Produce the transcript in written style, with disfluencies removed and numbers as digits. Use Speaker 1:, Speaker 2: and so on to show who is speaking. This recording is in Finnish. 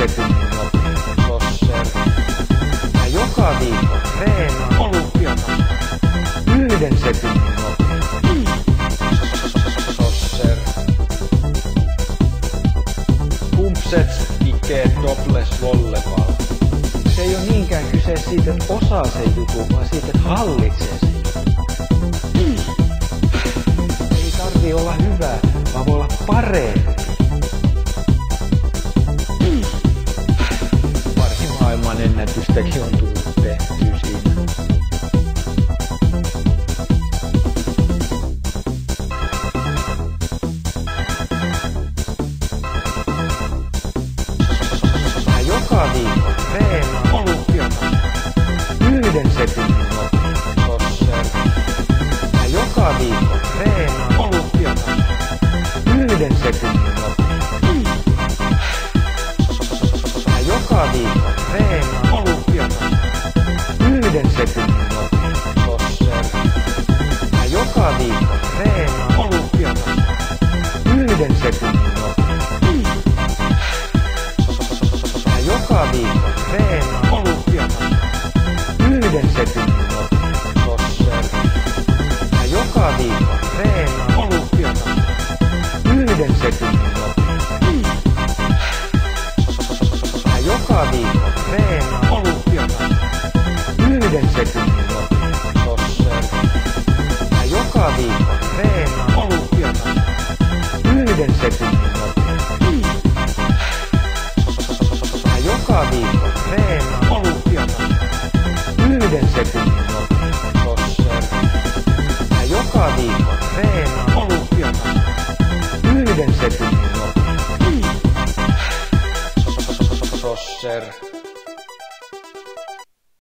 Speaker 1: sekunnin nopea. Mä joka viikko treenaan olympiatasolla. 1 sekunnin nopea. Pumpsets, ikeet, topless, volleyball. Se ei ole niinkään kyse siitä, että osaa sen jutun, vaan siitä, että hallitsee sen jutun. Ei tarvii olla hyvä, vaan voi olla parempi. Pari maailman ennätystäkin on tullut tehtyä siinä. Mä joka viikko treenaan olympiatasolla. 1 sekunnin nopea. Mä joka viikko treenaan olympiatasolla. 1 sekunnin nopea. Mä joka viikko treenaan olympiatasolla. 1 sekunnin nopea. Mä joka viikko treenaan olympiatasolla. 1 sekunnin nopea. Mä joka viikko treenaan olympiatasolla. 1 sekunnin nopea. Mä joka viikko treenaan olympiatasolla. 1 sekunnin nopea. Mä joka viikko treenaan olympiatasolla. 1 sekunnin nopea. Mä joka viikko treenaan olympiatasolla. 1 sekunnin nopea. Mä joka viikko treenaan olympiatasolla. 1 sekunnin nopea. Mä joka viikko treenaan olympiatasolla. 1 sekunnin nopea.